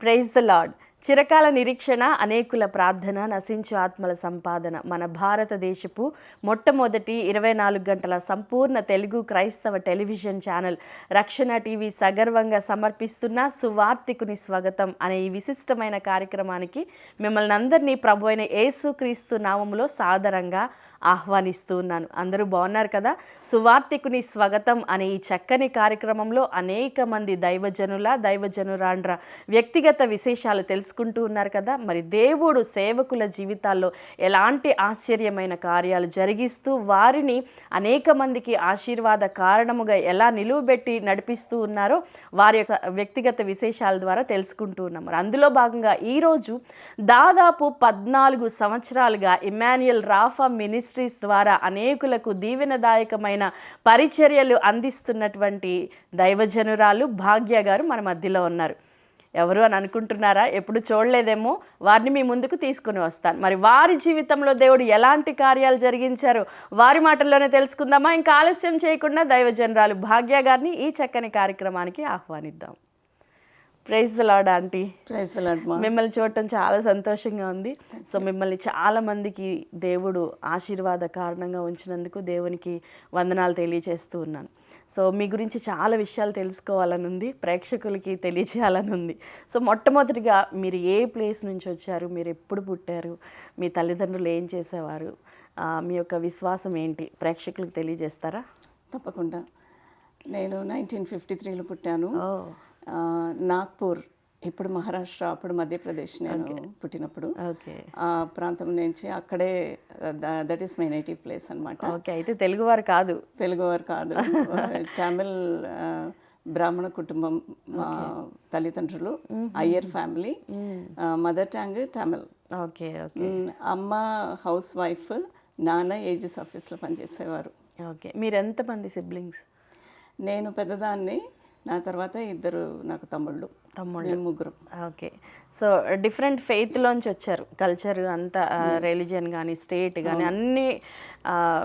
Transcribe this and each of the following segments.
Praise the lord. చిరకాల నిరీక్షణ, అనేకుల ప్రార్థన, నశించు ఆత్మల సంపాదన. మన భారతదేశపు మొట్టమొదటి 24 గంటల సంపూర్ణ తెలుగు క్రైస్తవ టెలివిజన్ ఛానల్ రక్షణ టీవీ సగర్వంగా సమర్పిస్తున్న సువార్తికుని స్వాగతం అనే ఈ విశిష్టమైన కార్యక్రమానికి మిమ్మల్ని అందరినీ ప్రభు అయిన యేసుక్రీస్తు నామములో సాదరంగా ఆహ్వానిస్తూ ఉన్నాను. అందరూ బాగున్నారు కదా? సువార్తికుని స్వాగతం అనే ఈ చక్కని కార్యక్రమంలో అనేక మంది దైవజనురాండ్ర వ్యక్తిగత విశేషాలు తెలుసుకుంటూ ఉన్నారు కదా. మరి దేవుడు సేవకుల జీవితాల్లో ఎలాంటి ఆశ్చర్యమైన కార్యాలు జరిగిస్తూ వారిని అనేక మందికి ఆశీర్వాద కారణముగా ఎలా నిలువబెట్టి నడిపిస్తూ ఉన్నారో వారి యొక్క వ్యక్తిగత విశేషాల ద్వారా తెలుసుకుంటూ ఉన్నాం. మరి అందులో భాగంగా ఈరోజు దాదాపు 14 సంవత్సరాలుగా ఇమ్మాన్యుయల్ రాఫా మినిస్ట్రీస్ ద్వారా అనేకులకు దీవెనదాయకమైన పరిచర్యలు అందిస్తున్నటువంటి దైవజనురాలు భాగ్య గారు మన మధ్యలో ఉన్నారు. ఎవరు అని అనుకుంటున్నారా? ఎప్పుడు చూడలేదేమో. వారిని మీ ముందుకు తీసుకుని వస్తాను. మరి వారి జీవితంలో దేవుడు ఎలాంటి కార్యాలు జరిగించారో వారి మాటల్లోనే తెలుసుకుందామా? ఇంకా ఆలస్యం చేయకుండా దైవజనురాలు భాగ్య గారిని ఈ చక్కని కార్యక్రమానికి ఆహ్వానిద్దాం. Praise the lord aunty. Praise the lord. మిమ్మల్ని చూడటం చాలా సంతోషంగా ఉంది. సో మిమ్మల్ని చాలా మందికి దేవుడు ఆశీర్వాద కారణంగా ఉంచినందుకు దేవునికి వందనాలు తెలియజేస్తూ ఉన్నాను. సో మీ గురించి చాలా విషయాలు తెలుసుకోవాలని ఉంది, ప్రేక్షకులకి తెలియచేయాలని ఉంది. సో మొట్టమొదటిగా మీరు ఏ ప్లేస్ నుంచి వచ్చారు, మీరు ఎప్పుడు పుట్టారు, మీ తల్లిదండ్రులు ఏం చేసేవారు, మీ యొక్క విశ్వాసం ఏంటి ప్రేక్షకులకు తెలియజేస్తారా? తప్పకుండా. నేను 1953లో పుట్టాను. నాగ్పూర్, ఇప్పుడు మహారాష్ట్ర, అప్పుడు మధ్యప్రదేశ్. నేను పుట్టినప్పుడు ఆ ప్రాంతం నుంచి, అక్కడే that is my native place అనమాట. ఓకే, అయితే తెలుగువారు కాదు? తెలుగువారు కాదు. తమిళ్ బ్రాహ్మణ కుటుంబం. మా తల్లిదండ్రులు Iyer family. Mother tongue Tamil. Okay. అమ్మ హౌస్ వైఫ్, నాన్న ఏజిస్ ఆఫీస్లో పనిచేసేవారు. ఓకే. మీరు ఎంతమంది సిబ్లింగ్స్? నేను పెద్దదాన్ని, నా తర్వాత ఇద్దరు నాకు తమ్ముళ్ళు, ముగ్గురు. ఓకే. సో డిఫరెంట్ ఫెయిత్లోంచి వచ్చారు. కల్చర్ అంతా, రిలీజియన్ కానీ స్టేట్ కానీ అన్ని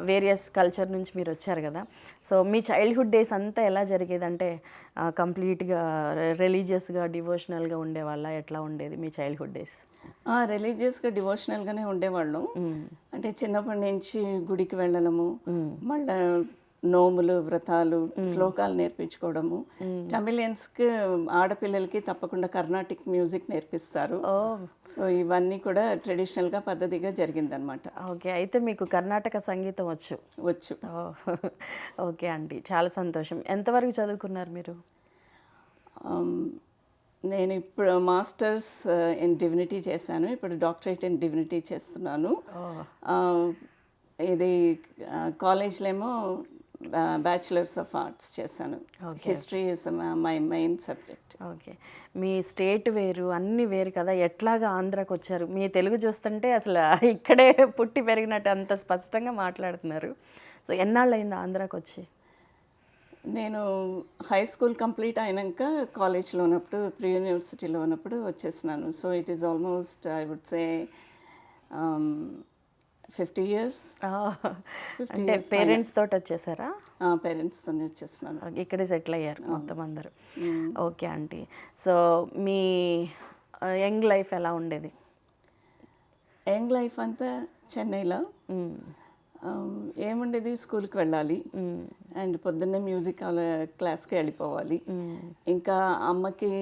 వేరియస్ కల్చర్ నుంచి మీరు వచ్చారు కదా. సో మీ చైల్డ్హుడ్ డేస్ అంతా ఎలా జరిగేదంటే కంప్లీట్గా రిలీజియస్గా డివోషనల్గా ఉండేవాళ్ళ? ఎట్లా ఉండేది మీ చైల్డ్హుడ్ డేస్? రిలీజియస్గా డివోషనల్గానే ఉండేవాళ్ళం. అంటే చిన్నప్పటి నుంచి గుడికి వెళ్ళడము, మళ్ళీ నోములు, వ్రతాలు, శ్లోకాలు నేర్పించుకోవడము. తమిళియన్స్కి ఆడపిల్లలకి తప్పకుండా కర్ణాటిక్ మ్యూజిక్ నేర్పిస్తారు. సో ఇవన్నీ కూడా ట్రెడిషనల్గా పద్ధతిగా జరిగిందనమాట. ఓకే. అయితే మీకు కర్ణాటక సంగీతం వచ్చు? ఓకే అండి, చాలా సంతోషం. ఎంతవరకు చదువుకున్నారు మీరు? నేను ఇప్పుడు మాస్టర్స్ ఇన్ డివినిటీ చేశాను. ఇప్పుడు డాక్టరేట్ ఇన్ డివినిటీ చేస్తున్నాను. ఇది కాలేజ్లో ఏమో బ్యాచులర్స్ ఆఫ్ ఆర్ట్స్ చేశాను. History is my main subject. Okay. Me state వేరు, అన్నీ వేరు కదా. ఎట్లాగా ఆంధ్రాకి వచ్చారు? మీ తెలుగు చూస్తుంటే అసలు ఇక్కడే పుట్టి పెరిగినట్టు అంత స్పష్టంగా మాట్లాడుతున్నారు. సో ఎన్నాళ్ళు అయింది ఆంధ్రాకి వచ్చి? నేను హై స్కూల్ కంప్లీట్ అయినాక కాలేజ్లో ఉన్నప్పుడు, ప్రీ యూనివర్సిటీలో ఉన్నప్పుడు వచ్చేసినాను. So it is almost I would say 50 years. అంటే పేరెంట్స్ తోటి వచ్చేసారా? పేరెంట్స్తో వచ్చేసినాను. ఇక్కడే సెటిల్ అయ్యారు మొత్తం అందరూ. Okay aunty. సో మీ యంగ్ లైఫ్ ఎలా ఉండేది? యంగ్ లైఫ్ అంతా చెన్నైలో ఏముండేది, స్కూల్కి వెళ్ళాలి అండ్ పొద్దున్నే మ్యూజిక్ క్లాస్కి వెళ్ళిపోవాలి. ఇంకా అమ్మకి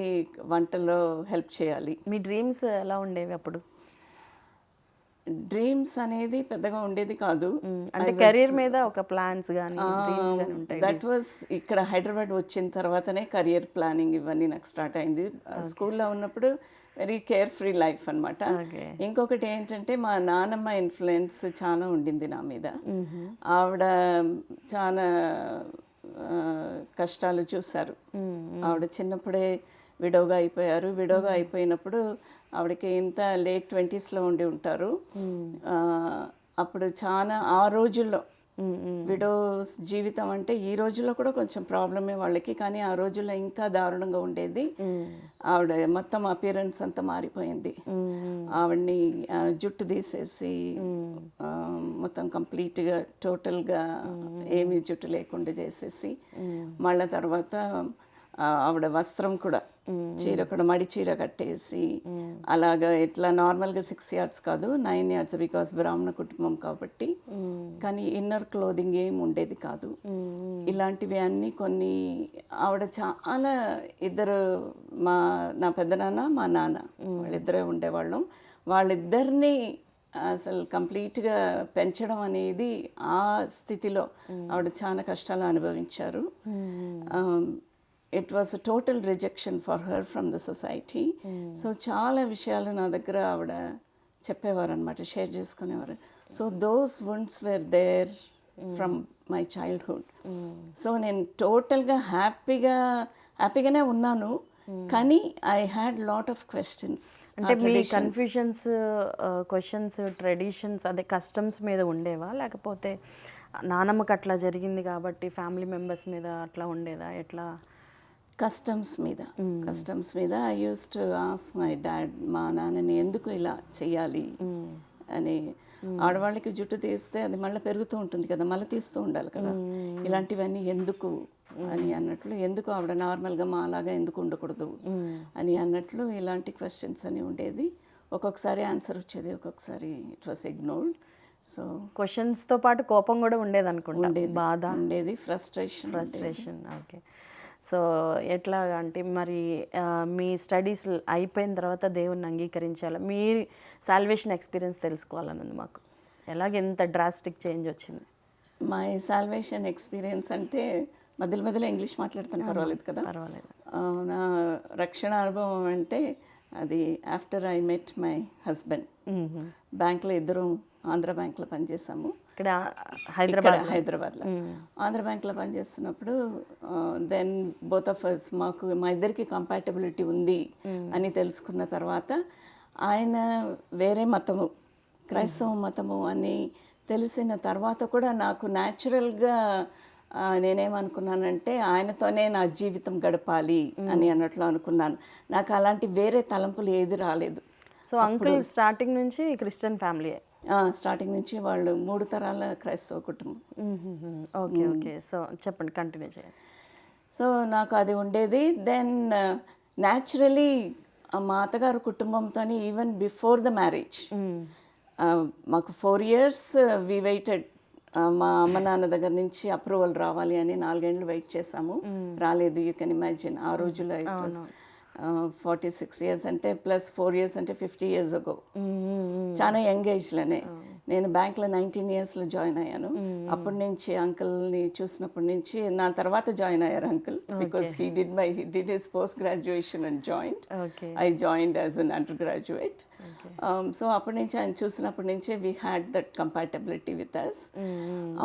వంటలో హెల్ప్ చేయాలి. మీ డ్రీమ్స్ ఎలా ఉండేవి అప్పుడు? డ్రీమ్స్ అనేది పెద్దగా ఉండేది కాదు. అంటే కెరీర్ మీద ఒక ప్లాన్స్ కానీ ఉంటాయి. దట్ వాజ్ ఇక్కడ హైదరాబాద్ వచ్చిన తర్వాతనే కెరియర్ ప్లానింగ్ ఇవన్నీ నాకు స్టార్ట్ అయింది. స్కూల్లో ఉన్నప్పుడు వెరీ కేర్ ఫ్రీ లైఫ్ అనమాట. ఇంకొకటి ఏంటంటే మా నాన్నమ్మ ఇన్ఫ్లుయెన్స్ చాలా ఉండింది నా మీద. ఆవిడ చాలా కష్టాలు చూశారు. ఆవిడ చిన్నప్పుడే విడోగా అయిపోయారు. విడోగా అయిపోయినప్పుడు ఆవిడకి ఇంత లేట్ 20sలో ఉండి ఉంటారు. అప్పుడు చాలా ఆ రోజుల్లో విడోస్ జీవితం అంటే ఈ రోజుల్లో కూడా కొంచెం ప్రాబ్లమే వాళ్ళకి, కానీ ఆ రోజుల్లో ఇంకా దారుణంగా ఉండేది. ఆవిడ మొత్తం అపియరెన్స్ అంతా మారిపోయింది. ఆవిడ్ని జుట్టు తీసేసి మొత్తం కంప్లీట్గా టోటల్గా ఏమీ జుట్టు లేకుండా చేసేసి, మళ్ళీ తర్వాత ఆవిడ వస్త్రం కూడా చీర కూడా మడి చీర కట్టేసి అలాగా ఇట్లా నార్మల్గా 6 yards కాదు 9 yards, బికాస్ బ్రాహ్మణ కుటుంబం కాబట్టి. కానీ ఇన్నర్ క్లోదింగ్ ఏం ఉండేది కాదు. ఇలాంటివి అన్నీ కొన్ని ఆవిడ చాలా ఇద్దరు నా పెద్దనాన్న మా నాన్న వాళ్ళిద్దరే ఉండేవాళ్ళం. వాళ్ళిద్దరినీ అసలు కంప్లీట్గా పెంచడం అనేది ఆ స్థితిలో ఆవిడ చాలా కష్టాలు అనుభవించారు. It was a total rejection for her from the society. So చాలా విషయాలు నా దగ్గర ఆవిడ చెప్పేవారు అనమాట, షేర్ చేసుకునేవారు. So those wounds were there from my childhood. సో నేను టోటల్గా హ్యాపీగానే ఉన్నాను, కానీ I had lot of questions. అంటే మీ కన్ఫ్యూజన్స్, క్వశ్చన్స్, ట్రెడిషన్స్ అదే కస్టమ్స్ మీద ఉండేవా, లేకపోతే నానమ్మకి అట్లా జరిగింది కాబట్టి ఫ్యామిలీ మెంబర్స్ మీద అట్లా ఉండేదా, ఎట్లా? కస్టమ్స్ మీద I use to ask my dad, మా నాన్నని ఎందుకు ఇలా చెయ్యాలి అని. ఆడవాళ్ళకి జుట్టు తీస్తే అది మళ్ళీ పెరుగుతూ ఉంటుంది కదా, మళ్ళీ తీస్తూ ఉండాలి కదా, ఇలాంటివన్నీ ఎందుకు అని అన్నట్లు, ఎందుకు ఆవిడ నార్మల్గా మా అలాగా ఎందుకు ఉండకూడదు అని అన్నట్లు ఇలాంటి క్వశ్చన్స్ అని ఉండేది. ఒక్కొక్కసారి ఆన్సర్ వచ్చేది, ఒక్కొక్కసారి ఇట్ వాస్ ఇగ్నోర్డ్. సో క్వశ్చన్స్తో పాటు కోపం కూడా ఉండేది అనుకుంటా, బాధ ఉండేది, ఫ్రస్ట్రేషన్. ఓకే. సో ఎట్లా అంటే మరి మీ స్టడీస్ అయిపోయిన తర్వాత దేవుణ్ణి అంగీకరించాలి, మీ సాల్వేషన్ ఎక్స్పీరియన్స్ తెలుసుకోవాలన్నది మాకు. ఎలాగ ఎంత డ్రాస్టిక్ చేంజ్ వచ్చింది? మై సాల్వేషన్ ఎక్స్పీరియన్స్ అంటే మధ్యలో ఇంగ్లీష్ మాట్లాడుతాను, పర్వాలేదు కదా? పర్వాలేదు. నా రక్షణ అనుభవం అంటే అది after I met my husband. బ్యాంక్లో ఇద్దరం ఆంధ్ర బ్యాంక్లో పనిచేసాము, ఇక్కడ హైదరాబాద్లో. ఆంధ్ర బ్యాంక్లో పనిచేస్తున్నప్పుడు దెన్ బోత్ ఆఫ్ అస్, మా ఇద్దరికి కంపాటబిలిటీ ఉంది అని తెలుసుకున్న తర్వాత, ఆయన వేరే మతము, క్రైస్తవ మతము అని తెలిసిన తర్వాత కూడా నాకు న్యాచురల్గా నేనేమనుకున్నానంటే ఆయనతోనే నా జీవితం గడపాలి అని అన్నట్లు అనుకున్నాను. నాకు అలాంటి వేరే తలంపులు ఏది రాలేదు. సో అంకుల్ స్టార్టింగ్ నుంచి క్రిస్టియన్ ఫ్యామిలీ? స్టార్టింగ్ నుంచి వాళ్ళు 3 తరాల క్రైస్తవ కుటుంబం. ఓకే. సో చెప్పండి, కంటిన్యూ చేయండి. సో నాకు అది ఉండేది. దెన్ న్యాచురలీ మా అత్తగారు కుటుంబంతో ఈవెన్ బిఫోర్ ద మ్యారేజ్ మాకు 4 years వి వెయిటెడ్. మా అమ్మ నాన్న దగ్గర నుంచి అప్రూవల్ రావాలి అని 4 ఏళ్ళు వెయిట్ చేసాము, రాలేదు. యూ కెన్ ఇమాజిన్ ఆ రోజుల్లో 46 years అంటే ప్లస్ 4 years అంటే 50 years ago. చాలా యంగ్ ఏజ్లోనే నేను బ్యాంక్లో 19 yearsలో జాయిన్ అయ్యాను. అప్పటి నుంచి అంకుల్ని చూసినప్పటి నుంచి, నా తర్వాత జాయిన్ అయ్యారు uncle, because he did his post graduation and joined. I joined as an under graduate. So అప్పటి నుంచి ఆయన చూసినప్పటి నుంచే we had that compatibility with us.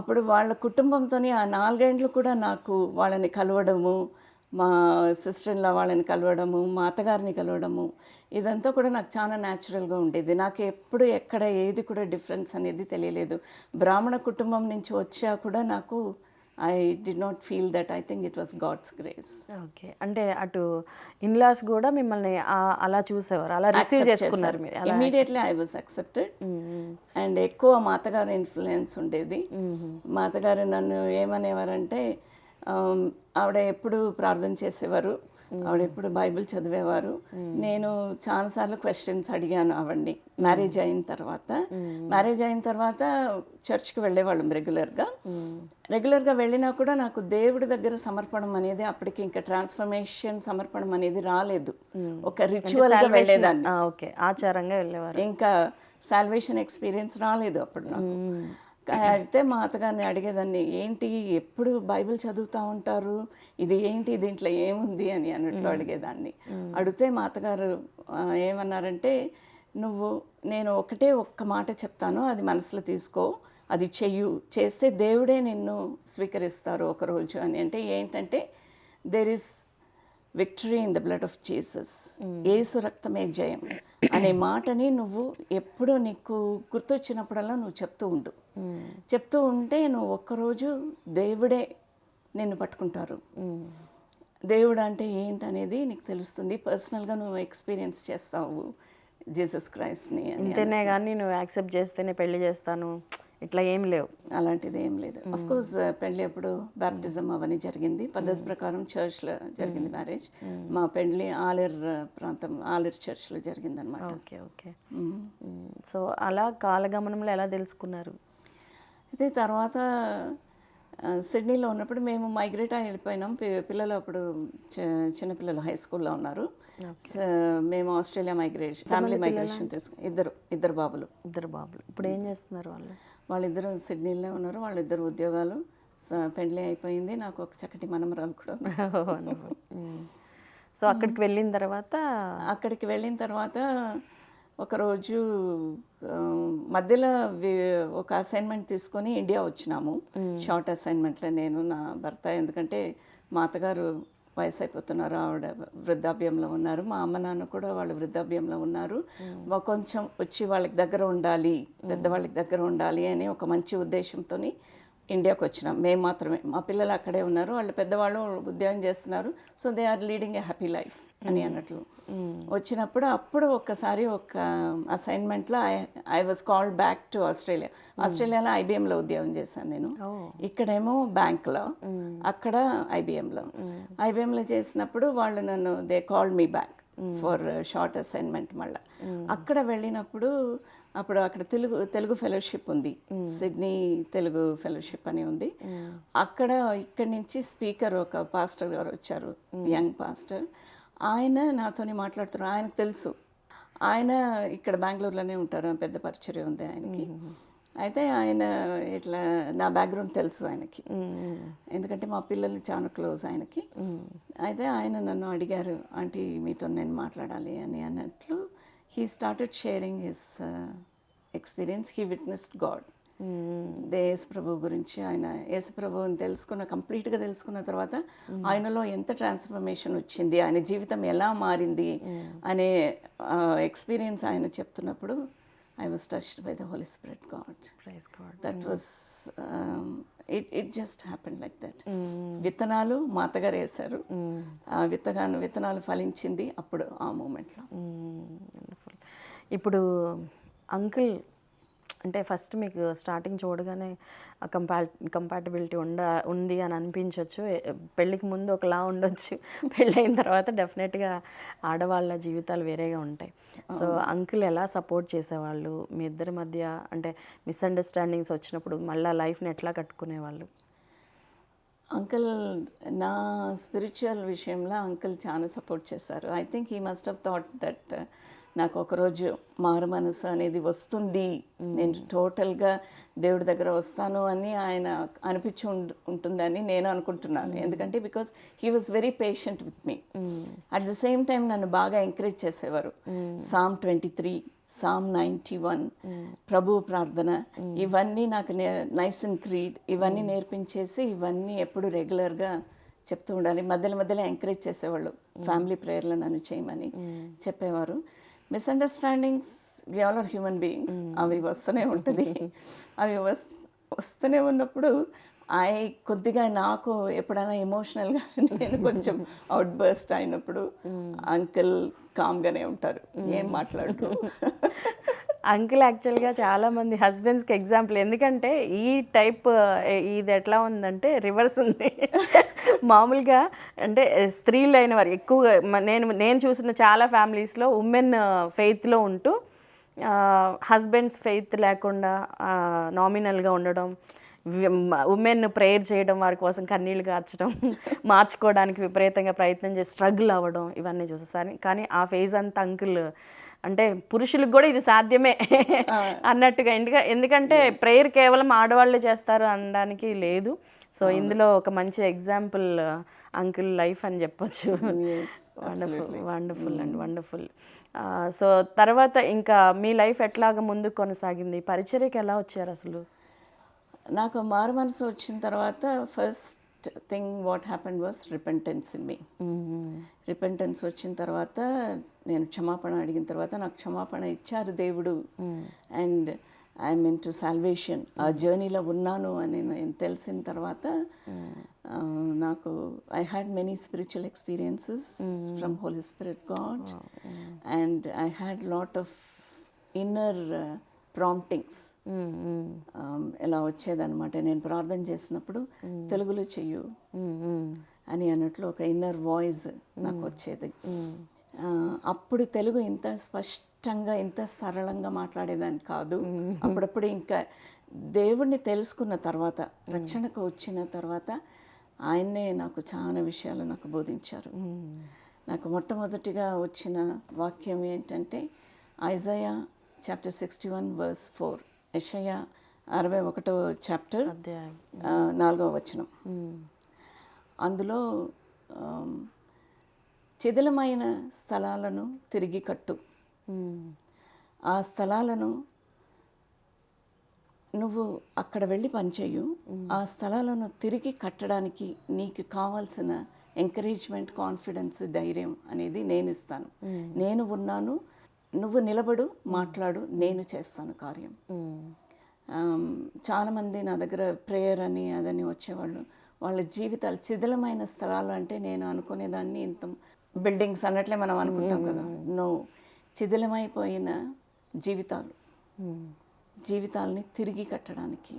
అప్పుడు వాళ్ళ కుటుంబంతో ఆ 4 ఏళ్ళు కూడా నాకు వాళ్ళని కలవడము, మా సిస్టర్-ఇన్-లా వాళ్ళని కలవడము, మా అత్తగారిని కలవడము, ఇదంతా కూడా నాకు చాలా న్యాచురల్గా ఉండేది. నాకు ఎప్పుడు ఎక్కడ ఏది కూడా డిఫరెన్స్ అనేది తెలియలేదు. బ్రాహ్మణ కుటుంబం నుంచి వచ్చా కూడా నాకు I did not feel that. I think it was God's grace. Okay. అంటే అటు ఇన్లాస్ కూడా మిమ్మల్ని అలా చూసేవారు, అలా రిసీవ్ చేసుకున్నారు మీరు? Immediately I was accepted. And ఎక్కువ మా అత్తగారి ఇన్ఫ్లుయెన్స్ ఉండేది. మా అత్తగారు నన్ను ఏమనేవారంటే, ఆవిడ ఎప్పుడు ప్రార్థన చేసేవారు, ఆవిడ ఎప్పుడు బైబిల్ చదివేవారు. నేను చాలాసార్లు క్వశ్చన్స్ అడిగాను ఆవిడ్ని. మ్యారేజ్ అయిన తర్వాత చర్చ్కి వెళ్ళేవాళ్ళం రెగ్యులర్గా వెళ్ళినా కూడా నాకు దేవుడి దగ్గర సమర్పణం అనేది అప్పటికి ఇంకా ట్రాన్స్ఫర్మేషన్ సమర్పణం అనేది రాలేదు. ఒక రిచువల్గా వెళ్ళేదాన్ని, ఆచారంగా వెళ్ళేవారు. ఇంకా సాల్వేషన్ ఎక్స్పీరియన్స్ రాలేదు అప్పుడు నాకు. అయితే మా అత్తగారిని అడిగేదాన్ని, ఏంటి ఎప్పుడు బైబిల్ చదువుతూ ఉంటారు, ఇది ఏంటి, దీంట్లో ఏముంది అని అన్నట్లు అడిగేదాన్ని. అడిగితే మా అత్తగారు ఏమన్నారంటే, నేను ఒక్క మాట చెప్తాను, అది మనసులో తీసుకో, అది చేస్తే దేవుడే నిన్ను స్వీకరిస్తారు ఒకరోజు అని. అంటే ఏంటంటే, there is victory in the blood of Jesus, యేసు రక్తమే జయం అనే మాటని నువ్వు ఎప్పుడూ నీకు గుర్తొచ్చినప్పుడల్లా నువ్వు చెప్తూ ఉంటే నువ్వు ఒక్కరోజు దేవుడే నిన్ను పట్టుకుంటారు. దేవుడు అంటే ఏంటనేది నీకు తెలుస్తుంది, పర్సనల్గా నువ్వు ఎక్స్పీరియన్స్ చేస్తావు జీసస్ క్రైస్ట్ని. అంతేనే కానీ నువ్వు యాక్సెప్ట్ చేస్తేనే పెళ్లి చేస్తాను ఇట్లా ఏం లేవు. అలాంటిది ఏం లేదు. అఫ్ కోర్స్ పెళ్ళి అప్పుడు బ్యాప్టిజం అవన్నీ జరిగింది, పద్ధతి ప్రకారం చర్చ్లో జరిగింది మ్యారేజ్. మా పెళ్ళి ఆలేరు ప్రాంతం, ఆలేరు చర్చ్లో జరిగింది అనమాట. Okay okay. సో అలా కాలగమనంలో ఎలా తెలుసుకున్నారు? అయితే తర్వాత సిడ్నీలో ఉన్నప్పుడు మేము మైగ్రేట్ అయి వెళ్ళిపోయినాం. పిల్లలు అప్పుడు చిన్నపిల్లలు హై స్కూల్లో ఉన్నారు. మేము ఆస్ట్రేలియా ఫ్యామిలీ మైగ్రేషన్ తీసుకుని ఇద్దరు బాబులు. ఇప్పుడు ఏం చేస్తున్నారు వాళ్ళు? వాళ్ళిద్దరూ సిడ్నీలో ఉన్నారు. వాళ్ళిద్దరు ఉద్యోగాలు. పెండ్లి అయిపోయింది. నాకు ఒక చక్కటి మనమరాలు కూడా. సో అక్కడికి వెళ్ళిన తర్వాత ఒకరోజు మధ్యలో ఒక అసైన్మెంట్ తీసుకొని ఇండియా వచ్చినాము. షార్ట్ అసైన్మెంట్లో నేను, నా భర్త. ఎందుకంటే మా అత్తగారు వయసు అయిపోతున్నారు, ఆవిడ వృద్ధాప్యంలో ఉన్నారు. మా అమ్మ నాన్న కూడా వాళ్ళు వృద్ధాప్యంలో ఉన్నారు. కొంచెం వచ్చి వాళ్ళకి దగ్గర ఉండాలి, పెద్దవాళ్ళకి దగ్గర ఉండాలి అని ఒక మంచి ఉద్దేశంతో ఇండియాకి వచ్చినాం. మేము మాత్రమే, మా పిల్లలు అక్కడే ఉన్నారు. వాళ్ళు పెద్దవాళ్ళు ఉద్యోగం చేస్తున్నారు. So they are leading a happy life అని అన్నట్లు వచ్చినప్పుడు అప్పుడు ఒక్కసారి ఒక అసైన్మెంట్లో I was called back to ఆస్ట్రేలియాలో ఐబిఎంలో ఉద్యోగం చేశాను నేను. ఇక్కడేమో బ్యాంక్లో, అక్కడ ఐబిఎంలో చేసినప్పుడు వాళ్ళు నన్ను they called me back for short assignment. మళ్ళీ అక్కడ వెళ్ళినప్పుడు అక్కడ తెలుగు ఫెలోషిప్ ఉంది, సిడ్నీ తెలుగు ఫెలోషిప్ అని ఉంది. ఇక్కడి నుంచి స్పీకర్ ఒక పాస్టర్ గారు వచ్చారు, యంగ్ పాస్టర్. ఆయన నాతోని మాట్లాడుతున్నారు. ఆయనకు తెలుసు, ఆయన ఇక్కడ బెంగళూరులోనే ఉంటారు, పెద్ద పరిచయం ఉంది ఆయనకి. అయితే ఆయన ఇట్లా నా బ్యాక్గ్రౌండ్ తెలుసు ఆయనకి, ఎందుకంటే మా పిల్లలు చాలా క్లోజ్ ఆయనకి. అయితే ఆయన నన్ను అడిగారు, ఆంటీ మీతో నేను మాట్లాడాలి అని అన్నట్లు. He started sharing his experience. He witnessed God. యేసుప్రభు గురించి, ఆయన యేసుప్రభుని కంప్లీట్గా తెలుసుకున్న తర్వాత ఆయనలో ఎంత ట్రాన్స్ఫర్మేషన్ వచ్చింది, ఆయన జీవితం ఎలా మారింది అనే ఎక్స్పీరియన్స్ ఆయన చెప్తున్నప్పుడు I was touched by the Holy Spirit, God. Praise God. That was, it just happened like that. విత్తనాలు మా అత్తగారు వేశారు, విత్తనాలు ఫలించింది అప్పుడు ఆ మూమెంట్లో. ఇప్పుడు అంకుల్ అంటే ఫస్ట్ మీకు స్టార్టింగ్ చూడగానే కంపాటబిలిటీ ఉంది అని అనిపించవచ్చు. పెళ్ళికి ముందు ఒకలా ఉండొచ్చు, పెళ్ళైన తర్వాత డెఫినెట్గా ఆడవాళ్ళ జీవితాలు వేరేగా ఉంటాయి. సో అంకుల్ ఎలా సపోర్ట్ చేసేవాళ్ళు మీ ఇద్దరి మధ్య? అంటే మిస్అండర్స్టాండింగ్స్ వచ్చినప్పుడు మళ్ళీ లైఫ్ని ఎట్లా కట్టుకునేవాళ్ళు? అంకుల్ నా స్పిరిచువల్ విషయంలో అంకుల్ చాలా సపోర్ట్ చేశారు. I think he must have thought that నాకు ఒకరోజు మారు మనసు అనేది వస్తుంది, నేను టోటల్గా దేవుడి దగ్గర వస్తాను అని ఆయన అనిపించి ఉంటుందని నేను అనుకుంటున్నాను. ఎందుకంటే because he was very patient with me. At the same time నన్ను బాగా ఎంకరేజ్ చేసేవారు. Psalm 23, Psalm 91, ప్రభు ప్రార్థన, ఇవన్నీ నాకు నైస్ అండ్ క్రీడ్ ఇవన్నీ నేర్పించేసి ఇవన్నీ ఎప్పుడు రెగ్యులర్గా చెప్తూ ఉండాలి. మధ్యలో ఎంకరేజ్ చేసేవాళ్ళు, ఫ్యామిలీ ప్రేయర్లో నన్ను చేయమని చెప్పేవారు. Misunderstandings, we all are human beings, అవి వస్తూనే ఉంటుంది. అవి వస్తూనే ఉన్నప్పుడు కొద్దిగా నాకు ఎప్పుడైనా ఎమోషనల్గా నేను కొంచెం అవుట్ బర్స్ట్ అయినప్పుడు అంకుల్ కామ్గానే ఉంటారు, ఏం మాట్లాడుతూ. అంకుల్ యాక్చువల్గా చాలామంది హస్బెండ్స్కి ఎగ్జాంపుల్. ఎందుకంటే ఈ టైప్ ఇది ఎట్లా ఉందంటే రివర్స్ ఉంది. మామూలుగా అంటే స్త్రీలు అయిన వారు ఎక్కువగా నేను చూసిన చాలా ఫ్యామిలీస్లో ఉమెన్ ఫెయిత్లో ఉంటూ హస్బెండ్స్ ఫెయిత్ లేకుండా నామినల్గా ఉండడం, ఉమెన్ ప్రేయర్ చేయడం, వారి కోసం కన్నీళ్ళు కార్చడం, మార్చుకోవడానికి విపరీతంగా ప్రయత్నం చేసి స్ట్రగుల్ అవ్వడం, ఇవన్నీ చూసేసారి. కానీ ఆ ఫేజ్ అంతా అంకుల్ అంటే పురుషులకు కూడా ఇది సాధ్యమే అన్నట్టుగా. ఎందుకంటే ప్రేయర్ కేవలం ఆడవాళ్ళే చేస్తారు అనడానికి లేదు. సో ఇందులో ఒక మంచి ఎగ్జాంపుల్ అంకుల్ లైఫ్ అని చెప్పొచ్చు. వండర్ఫుల్. సో తర్వాత ఇంకా మీ లైఫ్ ఎట్లాగా ముందుకు కొనసాగింది? పరిచర్యకి ఎలా వచ్చారు అసలు? నాకు మారు మనసు వచ్చిన తర్వాత first thing what happened was repentance in me. Repentance వచ్చిన తర్వాత నేను క్షమాపణ అడిగిన తర్వాత నాకు క్షమాపణ ఇచ్చారు దేవుడు. And I'm into salvation, ఆ జర్నీలో ఉన్నాను అని నేను తెలిసిన తర్వాత నాకు I had many spiritual experiences from holy spirit God. And I had lot of inner promptings ఇలా వచ్చేదన్నమాట. నేను ప్రార్థన చేసినప్పుడు తెలుగులో చెయ్యు అని అన్నట్లు ఒక ఇన్నర్ వాయిస్ నాకు వచ్చేది. అప్పుడు తెలుగు ఇంత స్పష్టంగా ఇంత సరళంగా మాట్లాడేదాన్ని కాదు. అప్పుడప్పుడు ఇంకా దేవుణ్ణి తెలుసుకున్న తర్వాత, రక్షణకు వచ్చిన తర్వాత ఆయన్నే నాకు చాలా విషయాలు నాకు బోధించారు. నాకు మొట్టమొదటిగా వచ్చిన వాక్యం ఏంటంటే ఐజయా చాప్టర్ 61 verse 4. యెషయా 61వ చాప్టర్ 4వ వచనం. అందులో చిదిలమైన స్థలాలను తిరిగి కట్టు, ఆ స్థలాలను నువ్వు అక్కడ వెళ్ళి పనిచేయు, ఆ స్థలాలను తిరిగి కట్టడానికి నీకు కావాల్సిన ఎంకరేజ్మెంట్, కాన్ఫిడెన్స్, ధైర్యం అనేది నేను ఇస్తాను. నేను ఉన్నాను, నువ్వు నిలబడు, మాట్లాడు, నేను చేస్తాను కార్యం. చాలామంది నా దగ్గర ప్రేయర్ అని అదని వచ్చేవాళ్ళు. వాళ్ళ జీవితాలు చిదిలమైన స్థలాలు అంటే నేను అనుకునేదాన్ని ఇంత బిల్డింగ్స్ అన్నట్లే మనం అనుకుంటాం కదా. నో, చిదిలమైపోయిన జీవితాలని తిరిగి కట్టడానికి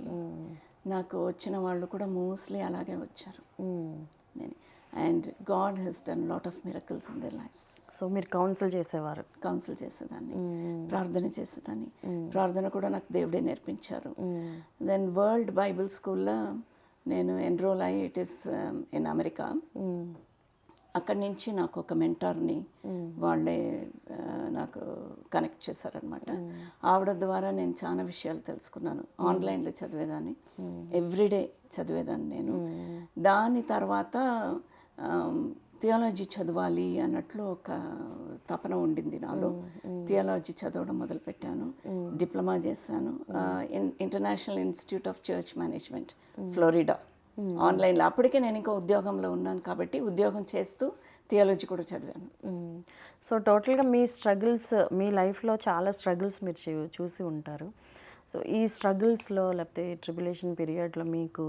నాకు వచ్చిన వాళ్ళు కూడా మోస్ట్లీ అలాగే వచ్చారు. And God has done lot of miracles in their lives. So మీరు కౌన్సిల్ చేసేదాన్ని, ప్రార్థన చేసేదాన్ని. ప్రార్థన కూడా నాకు దేవుడే నేర్పించారు. దెన్ వరల్డ్ బైబిల్ స్కూల్లో నేను ఎన్రోల్ అయ్యి, ఇట్ ఈస్ ఇన్ అమెరికా. అక్కడి నుంచి నాకు ఒక మెంటార్ని వాళ్ళే నాకు కనెక్ట్ చేశారనమాట. ఆవిడ ద్వారా నేను చాలా విషయాలు తెలుసుకున్నాను. ఆన్లైన్లో చదివేదాన్ని, ఎవ్రీడే చదివేదాన్ని నేను. దాని తర్వాత థియాలజీ చదవాలి అన్నట్లు ఒక తపన ఉండింది నాలో. థియాలజీ చదవడం మొదలుపెట్టాను. డిప్లొమా చేశాను international institute of church management, Florida, ఆన్లైన్లో. అప్పటికే నేను ఇంకా ఉద్యోగంలో ఉన్నాను కాబట్టి ఉద్యోగం చేస్తూ థియాలజీ కూడా చదివాను. సో టోటల్గా మీ స్ట్రగుల్స్, మీ లైఫ్లో చాలా స్ట్రగుల్స్ మీరు చూసి ఉంటారు. సో ఈ స్ట్రగుల్స్లో లేకపోతే ట్రిబులేషన్ పీరియడ్లో మీకు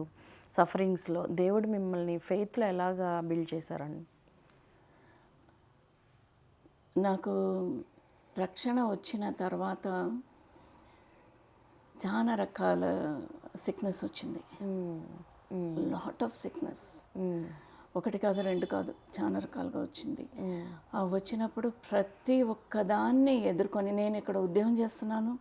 సఫరింగ్స్లో దేవుడు మిమ్మల్ని ఫెయిత్లో ఎలాగా బిల్డ్ చేశారండి? నాకు రక్షణ వచ్చిన తర్వాత చాలా రకాల సిక్నెస్ వచ్చింది. Lot of sickness. ఒకటి కాదు, రెండు కాదు, చాలా రకాలుగా వచ్చింది. వచ్చినప్పుడు ప్రతి ఒక్కదాన్ని ఎదుర్కొని, నేను ఇక్కడ ఉద్యోగం చేస్తున్నాను,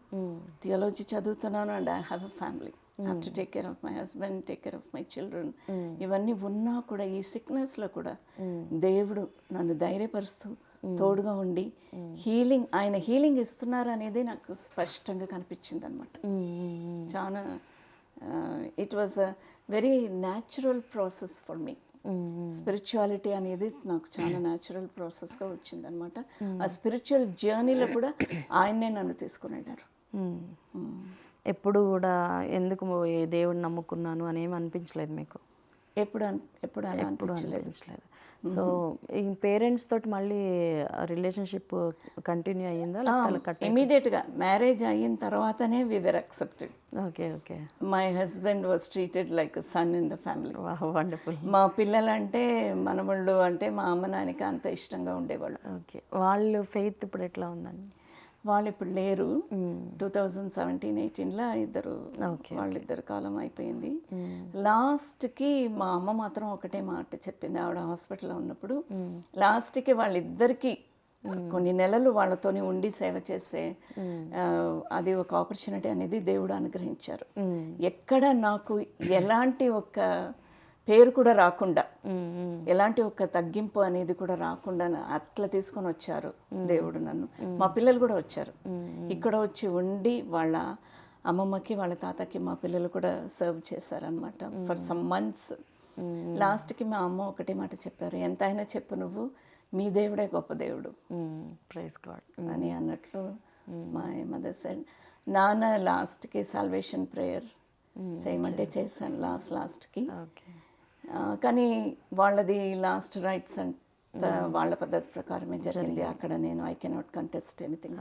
థియాలజీ చదువుతున్నాను, and I have a family, have to take care of my husband, take care of my children. ఇవన్నీ ఉన్నా కూడా ఈ సిక్నెస్లో కూడా దేవుడు నన్ను ధైర్యపరుస్తూ తోడుగా ఉండి ఆయన హీలింగ్ ఇస్తున్నారు అనేది నాకు స్పష్టంగా కనిపించింది అనమాట. చాలా it was a very natural process for me. Spirituality అనేది నాకు చాలా న్యాచురల్ ప్రాసెస్గా వచ్చిందనమాట. ఆ స్పిరిచువల్ జర్నీలో కూడా ఆయన్నే నన్ను తీసుకుని వెళ్ళారు. ఎప్పుడు కూడా ఎందుకు దేవుడిని నమ్ముకున్నాను అనేమి అనిపించలేదు మీకు? ఎప్పుడు అలా అనిపించలేదు. సో ఈ పేరెంట్స్ తోటి మళ్ళీ రిలేషన్షిప్ కంటిన్యూ అయ్యిందా? ఇమీడియట్గా మ్యారేజ్ అయిన తర్వాతనే we were accepted. Okay. My husband was treated like son in the family. Wonderful. మా పిల్లలంటే, మనవాళ్ళు అంటే మా అమ్మ నాన్నకి అంత ఇష్టంగా ఉండేవాళ్ళు. ఓకే. వాళ్ళు ఫెయిత్ ఇప్పుడు ఎట్లా ఉందండి? వాళ్ళు ఇప్పుడు లేరు. 2017-18లో వాళ్ళిద్దరు కాలం అయిపోయింది. లాస్ట్కి మా అమ్మ మాత్రం ఒకటే మాట చెప్పింది. ఆవిడ హాస్పిటల్లో ఉన్నప్పుడు లాస్ట్కి వాళ్ళిద్దరికీ కొన్ని నెలలు వాళ్ళతోని ఉండి సేవ చేసే అది ఒక ఆపర్చునిటీ అనేది దేవుడు అనుగ్రహించారు. ఎక్కడ నాకు ఎలాంటి ఒక పేరు కూడా రాకుండా, ఎలాంటి ఒక తగ్గింపు అనేది కూడా రాకుండా అట్లా తీసుకొని వచ్చారు దేవుడు నన్ను. మా పిల్లలు కూడా వచ్చారు, ఇక్కడ వచ్చి ఉండి వాళ్ళ అమ్మమ్మకి వాళ్ళ తాతకి మా పిల్లలు కూడా సర్వ్ చేశారనమాట ఫర్ సమ్ మంత్స్. లాస్ట్కి మా అమ్మ ఒకటే మాట చెప్పారు, ఎంతైనా చెప్పు, నువ్వు మీ దేవుడే గొప్ప దేవుడు, ప్రైజ్ గాడ్ అని అన్నట్లు మై మదర్ సెడ్. నాన్న లాస్ట్కి సాల్వేషన్ ప్రేయర్ చేయమంటే చేశాను లాస్ట్కి. కానీ వాళ్ళది లాస్ట్ రైట్స్ అంతా వాళ్ళ పద్ధతి ప్రకారమే జరిగింది అక్కడ. నేను I cannot contest anything.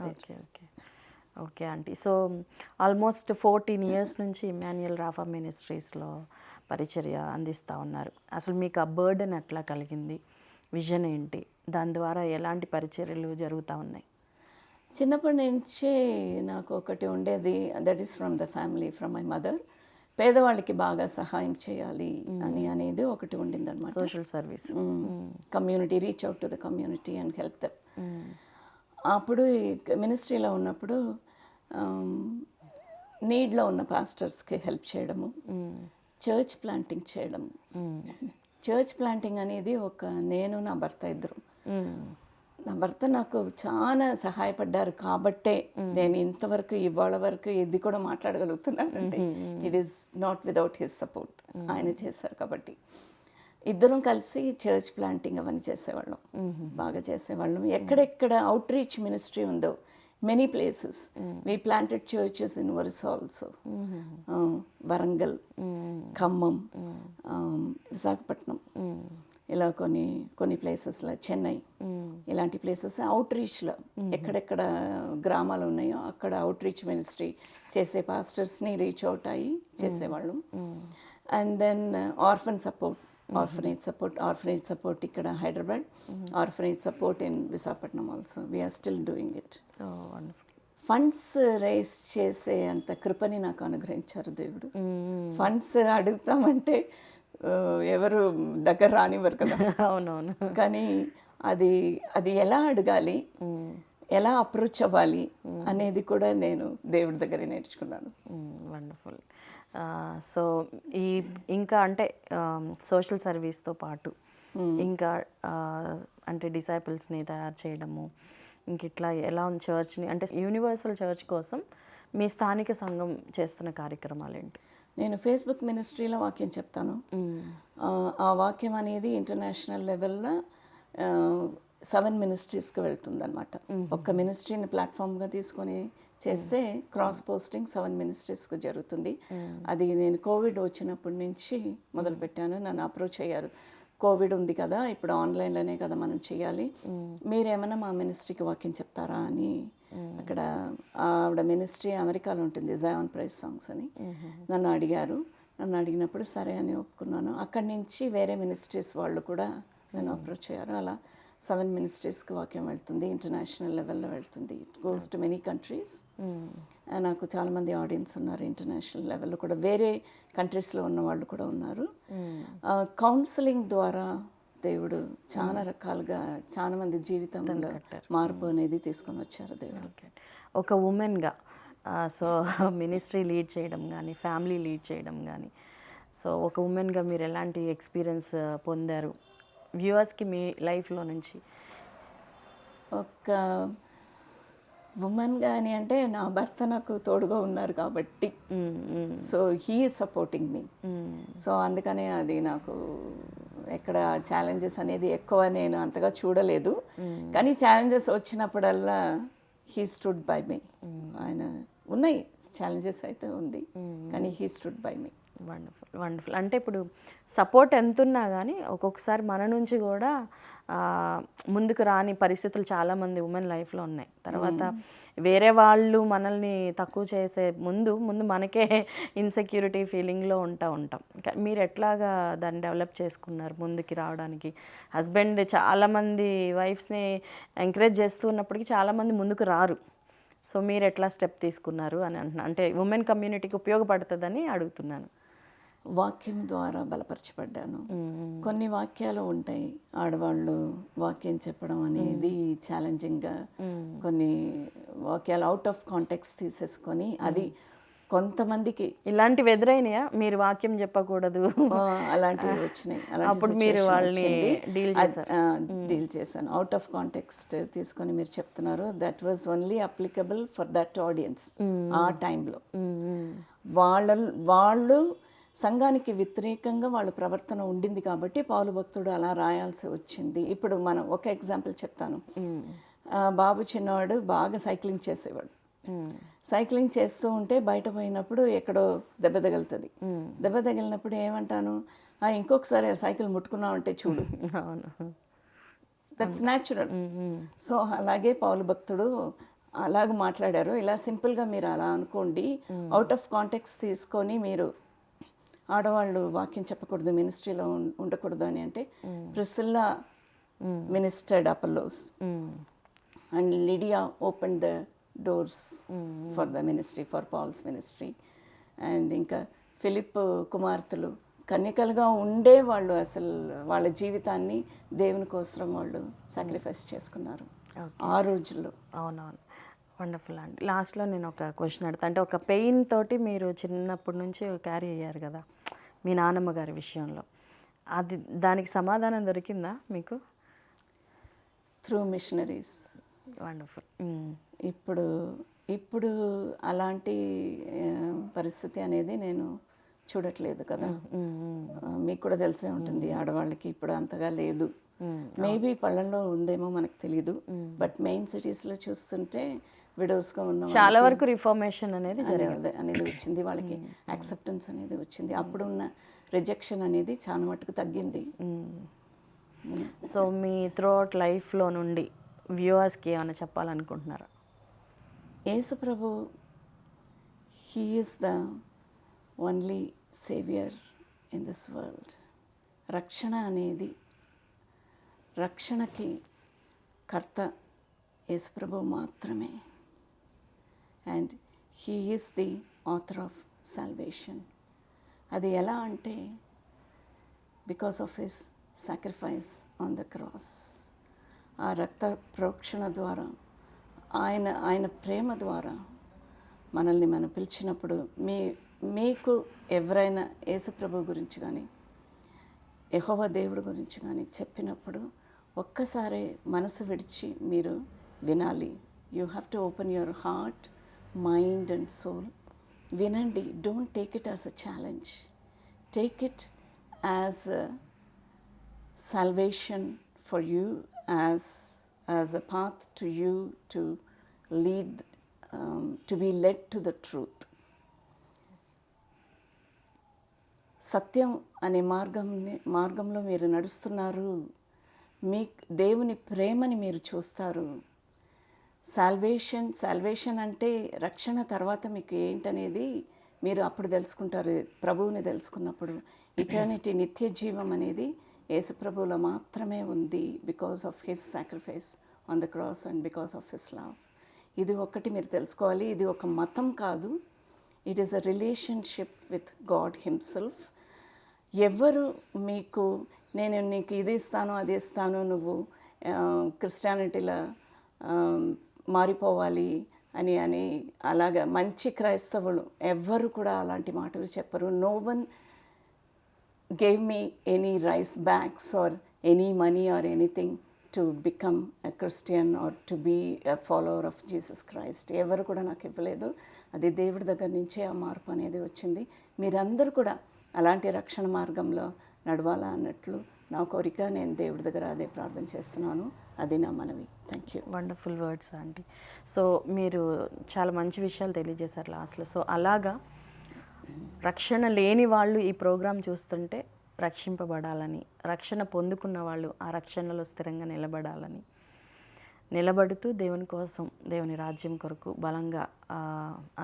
Okay aunty. So almost 14 years నుంచి ఇమ్మాన్యుయల్ రాఫా మినిస్ట్రీస్లో పరిచర్య అందిస్తూ ఉన్నారు. అసలు మీకు ఆ బర్డెన్ ఎట్లా కలిగింది? విజన్ ఏంటి? దాని ద్వారా ఎలాంటి పరిచర్యలు జరుగుతూ ఉన్నాయి? చిన్నప్పటి నుంచే నాకు ఒకటి ఉండేది, that is from the family, from my mother. పేదవాళ్ళకి బాగా సహాయం చేయాలి అనేది ఒకటి ఉండిందనమాట. Social service. Community, reach out to the community and help them. అప్పుడు మినిస్ట్రీలో ఉన్నప్పుడు నీడ్లో ఉన్న పాస్టర్స్కి హెల్ప్ చేయడము, చర్చ్ ప్లాంటింగ్ చేయడం. చర్చ్ ప్లాంటింగ్ అనేది నేను నా భర్త ఇద్దరు. నా భర్త నాకు చాలా సహాయపడ్డారు కాబట్టే నేను ఇంతవరకు ఇవాళ వరకు ఇది కూడా మాట్లాడగలుగుతున్నానంటే it is not without his support. ఆయన చేశారు కాబట్టి. ఇద్దరం కలిసి చర్చ్ ప్లాంటింగ్ అవన్నీ చేసేవాళ్ళం, బాగా చేసేవాళ్ళం. ఎక్కడెక్కడ అవుట్ రీచ్ మినిస్ట్రీ ఉందో many places we planted churches in వరుస ఆల్సో. వరంగల్, ఖమ్మం, విశాఖపట్నం, ఇలా కొన్ని ప్లేసెస్లో, చెన్నై, ఇలాంటి ప్లేసెస్ అవుట్ రీచ్లో ఎక్కడెక్కడ గ్రామాలు ఉన్నాయో అక్కడ అవుట్ రీచ్ మినిస్ట్రీ చేసే పాస్టర్స్ని రీచ్ అవుట్ అయ్యి చేసేవాళ్ళం. అండ్ దెన్ ఆర్ఫనేజ్ సపోర్ట్ ఇక్కడ Hyderabad, orphanage support in Visakhapatnam also. We are still doing it. Funds raise చేసే అంత కృపని నాకు అనుగ్రహించారు దేవుడు. ఫండ్స్ అడుగుతామంటే ఎవరు దగ్గర రానివ్వరు కదా. అవునవును. కానీ అది ఎలా అడగాలి, ఎలా అప్రోచ్ అవ్వాలి అనేది కూడా నేను దేవుడి దగ్గర నేర్చుకున్నాను. వండర్ఫుల్. సో ఇంకా అంటే సోషల్ సర్వీస్తో పాటు ఇంకా అంటే డిసైపుల్స్ని తయారు చేయడము, ఇంక ఇట్లా ఎలా ఉంది చర్చ్ని, అంటే యూనివర్సల్ చర్చ్ కోసం మీ స్థానిక సంఘం చేస్తున్న కార్యక్రమాలు ఏంటి? నేను ఫేస్బుక్ మినిస్ట్రీలో వాక్యం చెప్తాను. ఆ వాక్యం అనేది ఇంటర్నేషనల్ లెవెల్లో 7 మినిస్ట్రీస్కి వెళ్తుందన్నమాట. ఒక్క మినిస్ట్రీని ప్లాట్ఫామ్గా తీసుకొని చేస్తే క్రాస్ పోస్టింగ్ 7 మినిస్ట్రీస్కి జరుగుతుంది. అది నేను కోవిడ్ వచ్చినప్పటి నుంచి మొదలుపెట్టాను. నన్ను అప్రోచ్ అయ్యారు, కోవిడ్ ఉంది కదా, ఇప్పుడు ఆన్లైన్లోనే కదా మనం చేయాలి, మీరేమైనా మా మినిస్ట్రీకి వాక్యం చెప్తారా అని. అక్కడ ఆవిడ మినిస్ట్రీ అమెరికాలో ఉంటుంది, జయాన్ ప్రైజ్ సాంగ్స్ అని. నన్ను అడిగారు. నన్ను అడిగినప్పుడు సరే అని ఒప్పుకున్నాను. అక్కడి నుంచి వేరే మినిస్ట్రీస్ వాళ్ళు కూడా నన్ను అప్రోచ్ అయ్యారు. అలా 7 మినిస్ట్రీస్కి వాక్యం వెళ్తుంది, ఇంటర్నేషనల్ లెవెల్లో వెళ్తుంది. It goes to many countries. నాకు చాలామంది ఆడియన్స్ ఉన్నారు ఇంటర్నేషనల్ లెవెల్లో కూడా, వేరే కంట్రీస్లో ఉన్న వాళ్ళు కూడా ఉన్నారు. కౌన్సిలింగ్ ద్వారా దేవుడు చాలా రకాలుగా చాలా మంది జీవితంలో మార్పు అనేది తీసుకొని వచ్చారు దేవుడు. ఒక ఉమెన్గా సో మినిస్ట్రీ లీడ్ చేయడం కానీ, ఫ్యామిలీ లీడ్ చేయడం కానీ, సో ఒక ఉమెన్గా మీరు ఎలాంటి ఎక్స్పీరియన్స్ పొందారు వ్యూవర్స్కి మీ లైఫ్లో నుంచి? ఒక ఉమెన్ కానీ అంటే నా భర్త నాకు తోడుగా ఉన్నారు కాబట్టి, so he is supporting me. So అందుకనే అది నాకు ఎక్కడ ఛాలెంజెస్ అనేది ఎక్కువ నేను అంతగా చూడలేదు. కానీ ఛాలెంజెస్ వచ్చినప్పుడల్లా హీ స్టూడ్ బై మీ. ఆయన ఉన్నాయి ఛాలెంజెస్ అయితే ఉంది, కానీ he stood by me. Wonderful. అంటే ఇప్పుడు సపోర్ట్ ఎంత ఉన్నా కానీ ఒక్కొక్కసారి మన నుంచి కూడా ముందుకు రాని పరిస్థితులు చాలామంది ఉమెన్ లైఫ్లో ఉన్నాయి. తర్వాత వేరే వాళ్ళు మనల్ని తక్కువ చేసే ముందు మనకే ఇన్సెక్యూరిటీ ఫీలింగ్లో ఉంటాం. మీరు ఎట్లాగా దాన్ని డెవలప్ చేసుకున్నారు ముందుకి రావడానికి? హస్బెండ్ చాలామంది వైఫ్స్ని ఎంకరేజ్ చేస్తూ ఉన్నప్పటికీ చాలామంది ముందుకు రారు. సో మీరు ఎట్లా స్టెప్ తీసుకున్నారు అని అంటున్నాను, అంటే ఉమెన్ కమ్యూనిటీకి ఉపయోగపడుతుందని అడుగుతున్నాను. వాక్యం ద్వారా బలపరచబడ్డాను. కొన్ని వాక్యాలు ఉంటాయి, ఆడవాళ్ళు వాక్యం చెప్పడం అనేది ఛాలెంజింగ్గా, కొన్ని వాక్యాలు అవుట్ ఆఫ్ కాంటెక్స్ట్ తీసేసుకొని అది కొంతమందికి ఇలాంటివి ఎదురైనాయా? మీరు వాక్యం చెప్పకూడదు అలాంటివి వచ్చినాయి. అప్పుడు మీరు వాళ్ళని డీల్ చేశాను. అవుట్ ఆఫ్ కాంటెక్స్ట్ తీసుకొని మీరు చెప్తున్నారు, that was only applicable for that audience. ఆ టైంలో వాళ్ళు సంఘానికి వ్యతిరేకంగా వాళ్ళ ప్రవర్తన ఉండింది కాబట్టి పౌలు భక్తుడు అలా రాయాల్సి వచ్చింది. ఇప్పుడు మనం ఒక ఎగ్జాంపుల్ చెప్తాను. బాబు చిన్నవాడు బాగా సైక్లింగ్ చేసేవాడు. సైక్లింగ్ చేస్తూ ఉంటే బయట పోయినప్పుడు ఎక్కడో దెబ్బ తగులుతుంది. దెబ్బ తగిలినప్పుడు ఏమంటాను, ఇంకొకసారి సైకిల్ ముట్టుకున్నామంటే చూడు, దట్స్ న్యాచురల్. సో అలాగే పౌలు భక్తుడు అలాగ మాట్లాడారు. ఇలా సింపుల్గా మీరు అలా అనుకోండి, అవుట్ ఆఫ్ కాంటెక్స్ట్ తీసుకొని మీరు ఆడవాళ్ళు వాక్యం చెప్పకూడదు, మినిస్ట్రీలో ఉండకూడదు అని అంటే, Priscilla ministered Apollos. And Lydia open the doors for the ministry, for Paul's ministry. And ఇంకా ఫిలిప్ కుమార్తెలు కన్యకలుగా ఉండే వాళ్ళు అసలు వాళ్ళ జీవితాన్ని దేవుని కోసం వాళ్ళు సాక్రిఫైస్ చేసుకున్నారు ఆ రోజుల్లో. అవునవును, వండర్ఫుల్ అండి. లాస్ట్లో నేను ఒక క్వశ్చన్ అడుగుతా, అంటే ఒక పెయిన్ తోటి మీరు చిన్నప్పటి నుంచి క్యారీ అయ్యారు కదా మీ నాన్నమ్మ గారి విషయంలో, అది దానికి సమాధానం దొరికిందా మీకు? Through missionaries. వండర్ఫుల్. ఇప్పుడు అలాంటి పరిస్థితి అనేది నేను చూడట్లేదు కదా. మీకు కూడా తెలిసే ఉంటుంది, ఆడవాళ్ళకి ఇప్పుడు అంతగా లేదు. మేబీ పళ్ళల్లో ఉందేమో మనకు తెలీదు, బట్ మెయిన్ సిటీస్లో చూస్తుంటే విడోస్గా ఉన్న చాలా వరకు రిఫార్మేషన్ అనేది అనేది వచ్చింది, వాళ్ళకి యాక్సెప్టెన్స్ అనేది వచ్చింది. అప్పుడున్న రిజెక్షన్ అనేది చాలా మటుకు తగ్గింది. సో మీ త్రూఅవుట్ లైఫ్లో నుండి వ్యూవర్స్కి ఏమైనా చెప్పాలనుకుంటున్నారా? యేసు ప్రభు, he is the only saviour in this world. రక్షణ అనేది, రక్షణకి కర్త యేసు ప్రభు మాత్రమే. And he is the author of salvation. అది ఎలా అంటే because of his sacrifice on the cross. ఆ రక్త ప్రోక్షణ ద్వారా, ఆయన ప్రేమ ద్వారా మనల్ని మనం పిలిచినప్పుడు, మీకు ఎవరైనా యేసుప్రభు గురించి కానీ యెహోవా దేవుడి గురించి కానీ చెప్పినప్పుడు ఒక్కసారి మనసు విడిచి మీరు వినాలి. You have to open your heart, mind and soul. వినండి. Don't take it as a challenge, take it as salvation for you, as a path to you to lead, to be led to the truth. సత్యం అనే మార్గంలో మీరు నడుస్తున్నారు. మీ దేవుని ప్రేమని మీరు చూస్తారు. Salvation అంటే రక్షణ తర్వాత మీకు ఏంటనేది మీరు అప్పుడు తెలుసుకుంటారు, ప్రభువుని తెలుసుకున్నప్పుడు. ఇటర్నిటీ, నిత్య జీవం అనేది యేసుప్రభువులో మాత్రమే ఉంది, because of his sacrifice on the cross and because of his love. ఇది ఒక్కటి మీరు తెలుసుకోవాలి. ఇది ఒక మతం కాదు, it is a relationship with God himself. ఎవరు మీకు నేను నీకు ఇది ఇస్తాను అది ఇస్తాను, నువ్వు క్రిస్టియానిటీలో మారిపోవాలి అని అలాగా మంచి క్రైస్తవులు ఎవ్వరు కూడా అలాంటి మాటలు చెప్పరు. No one gave me any rice bags or any money or anything to become a Christian or to be a follower of Jesus Christ. ఎవరు కూడా నాకు ఇవ్వలేదు. అది దేవుడి దగ్గర నుంచే ఆ మార్పు అనేది వచ్చింది. మీరందరూ కూడా అలాంటి రక్షణ మార్గంలో నడవాలా అన్నట్లు నా కోరిక. నేను దేవుడి దగ్గర అదే ప్రార్థన చేస్తున్నాను. అది నా మనవి. Thank you. Wonderful words aunty. So మీరు చాలా మంచి విషయాలు తెలియజేశారు లాస్ట్లో. సో అలాగా రక్షణ లేని వాళ్ళు ఈ ప్రోగ్రాం చూస్తుంటే రక్షింపబడాలని, రక్షణ పొందుకున్న వాళ్ళు ఆ రక్షణలో స్థిరంగా నిలబడుతూ దేవుని కోసం, దేవుని రాజ్యం కొరకు బలంగా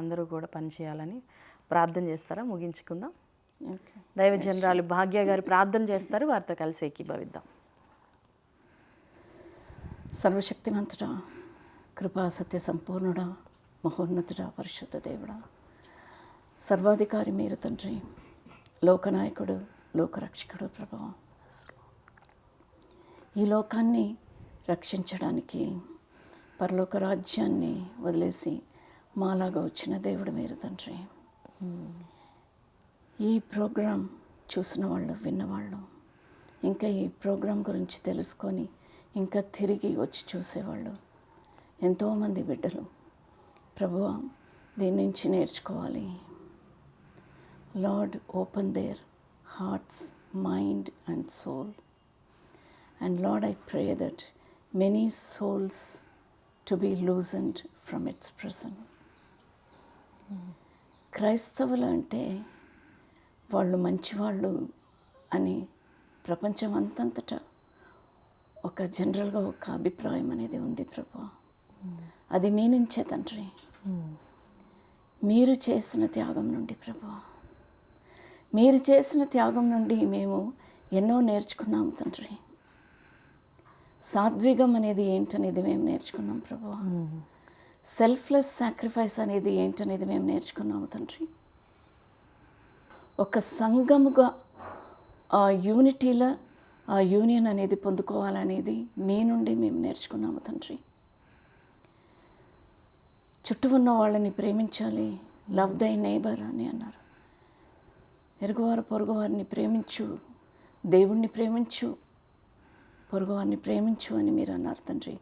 అందరూ కూడా పనిచేయాలని ప్రార్థన చేస్తారా? ముగించుకుందాం. దైవజనరాలు భాగ్య గారు ప్రార్థన చేస్తారు, వారితో కలిసి ఏకీభవిద్దాం. సర్వశక్తిమంతుడా, కృపా సత్య సంపూర్ణుడా, మహోన్నతుడా, పరిశుద్ధ దేవుడా, సర్వాధికారి మీరు తండ్రి, లోకనాయకుడు, లోకరక్షకుడు ప్రభువా. ఈ లోకాన్ని రక్షించడానికి పరలోక రాజ్యాన్ని వదిలేసి మాలాగా వచ్చిన దేవుడు మీరు తండ్రి. ఈ ప్రోగ్రాం చూసిన వాళ్ళు, విన్నవాళ్ళు, ఇంకా ఈ ప్రోగ్రాం గురించి తెలుసుకొని ఇంకా తిరిగి వచ్చి చూసేవాళ్ళు ఎంతోమంది బిడ్డలు ప్రభువా దీని నుంచి నేర్చుకోవాలి. Lord, open their hearts, mind and soul. And Lord, I pray that many souls to be loosened from its prison. క్రైస్తవులు అంటే వాళ్ళు మంచివాళ్ళు అని ప్రపంచం అంతంతటా ఒక జనరల్గా ఒక అభిప్రాయం అనేది ఉంది ప్రభు. అది మీ నుంచే తండ్రి, మీరు చేసిన త్యాగం నుండి ప్రభు, మీరు చేసిన త్యాగం నుండి మేము ఎన్నో నేర్చుకున్నాము తండ్రి. సాత్వికం అనేది ఏంటనేది మేము నేర్చుకున్నాం ప్రభువా. సెల్ఫ్లెస్ సాక్రిఫైస్ అనేది ఏంటనేది మేము నేర్చుకున్నాము తండ్రి. ఒక సంఘముగా ఆ యూనిటీలో ఆ యూనియన్ అనేది పొందుకోవాలనేది మీ నుండి మేము నేర్చుకున్నాము తండ్రి. చుట్టూ ఉన్న వాళ్ళని ప్రేమించాలి, లవ్ దై నేబర్ అని అన్నారు. ఎరుగువారు పొరుగువారిని ప్రేమించు, దేవుణ్ణి ప్రేమించు, పొరుగువారిని ప్రేమించు అని మీరు అన్నారు తండ్రి.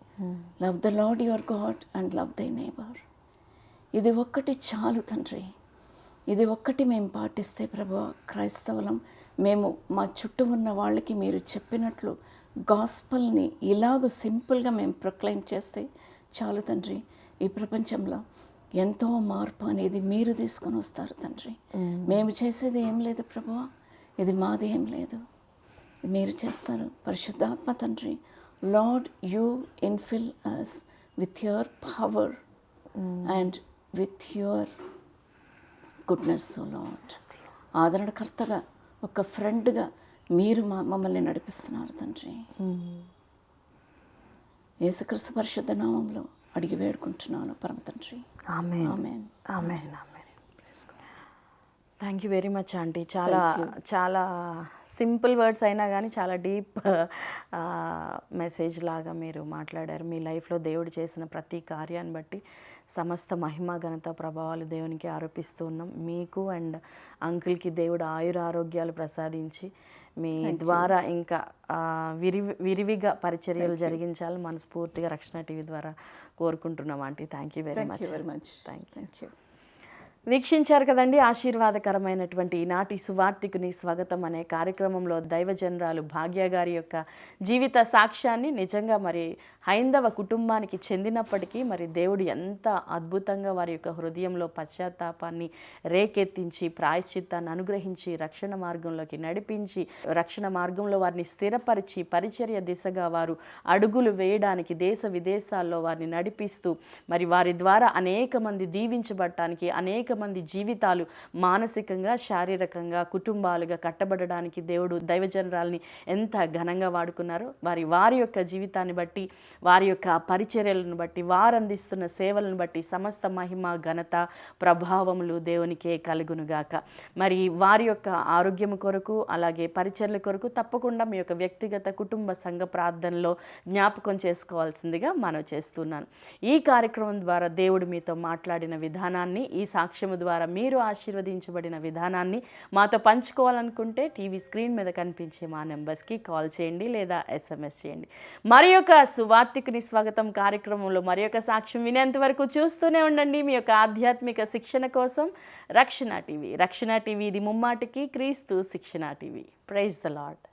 Love the lord your God and love దై నేబర్. ఇది ఒక్కటి చాలు తండ్రి. ఇది ఒక్కటి మేము పాటిస్తే ప్రభువా, క్రైస్తవులం మేము మా చుట్టూ ఉన్న వాళ్ళకి మీరు చెప్పినట్లు గాస్పల్ని ఇలాగ సింపుల్గా మేము ప్రొక్లైమ్ చేస్తే చాలు తండ్రి. ఈ ప్రపంచంలో ఎంతో మార్పు అనేది మీరు తీసుకొని వస్తారు తండ్రి. మేము చేసేది ఏం లేదు ప్రభువా, ఇది మాది ఏం లేదు, మీరు చేస్తారు. పరిశుద్ధాత్మ తండ్రి, lord you infill us with your power and with your goodness O lord. ఆదరణకర్తగా, ఒక ఫ్రెండ్గా మీరు మమ్మల్ని నడిపిస్తున్నారు తండ్రి. యేసుక్రీస్తు పరిశుద్ధ నామంలో అడిగి వేడుకుంటున్నాను పరమ తండ్రి. Amen. Amen. Amen. Thank you very much aunty. చాలా చాలా సింపుల్ వర్డ్స్ అయినా కానీ చాలా డీప్ మెసేజ్ లాగా మీరు మాట్లాడారు. మీ లైఫ్లో దేవుడు చేసిన ప్రతి కార్యాన్ని బట్టి సమస్త మహిమ ఘనత ప్రభావాలు దేవునికి ఆరోపిస్తూ ఉన్నాం. మీకు అండ్ అంకుల్కి దేవుడు ఆయురారోగ్యాలు ప్రసాదించి మీ ద్వారా ఇంకా విరివిగా పరిచర్యలు జరిగించాలని మనస్ఫూర్తిగా రక్షణ టీవీ ద్వారా కోరుకుంటున్నాం aunty. Thank you very much. Thank you. వీక్షించారు కదండి. ఆశీర్వాదకరమైనటువంటి ఈనాటి సువార్తికుని స్వాగతం అనే కార్యక్రమంలో దైవజనరాలు భాగ్య గారి యొక్క జీవిత సాక్ష్యాన్ని నిజంగా మరి హైందవ కుటుంబానికి చెందినప్పటికీ మరి దేవుడు ఎంత అద్భుతంగా వారి యొక్క హృదయంలో పశ్చాత్తాపాన్ని రేకెత్తించి ప్రాయశ్చిత్తాన్ని అనుగ్రహించి రక్షణ మార్గంలోకి నడిపించి రక్షణ మార్గంలో వారిని స్థిరపరిచి పరిచర్య దిశగా వారు అడుగులు వేయడానికి దేశ విదేశాల్లో వారిని నడిపిస్తూ మరి వారి ద్వారా అనేక మంది దీవించబడటానికి అనేక మంది జీవితాలు మానసికంగా శారీరకంగా కుటుంబాలుగా కట్టబడడానికి దేవుడు దైవజనరాల్ని ఎంత ఘనంగా వాడుకున్నారో వారి యొక్క జీవితాన్ని బట్టి వారి యొక్క పరిచర్యలను బట్టి వారు అందిస్తున్న సేవలను బట్టి సమస్త మహిమ ఘనత ప్రభావములు దేవునికే కలుగునుగాక. మరి వారి యొక్క ఆరోగ్యం కొరకు అలాగే పరిచర్యల కొరకు తప్పకుండా మీ యొక్క వ్యక్తిగత కుటుంబ సంఘ ప్రార్థనలో జ్ఞాపకం చేసుకోవాల్సిందిగా మనవి చేస్తున్నాను. ఈ కార్యక్రమం ద్వారా దేవుడు మీతో మాట్లాడిన విధానాన్ని, ఈ సాక్ష్యము ద్వారా మీరు ఆశీర్వదించబడిన విధానాన్ని మాతో పంచుకోవాలనుకుంటే టీవీ స్క్రీన్ మీద కనిపించే మా నెంబర్స్కి కాల్ చేయండి లేదా SMS చేయండి. మరి యొక్క సువార్తికుని స్వాగతం కార్యక్రమంలో మరి యొక్క సాక్ష్యం వినేంత వరకు చూస్తూనే ఉండండి. మీ యొక్క ఆధ్యాత్మిక శిక్షణ కోసం రక్షణ టీవీ ఇది ముమ్మాటికి క్రీస్తు శిక్షణ టీవీ. Praise the lord.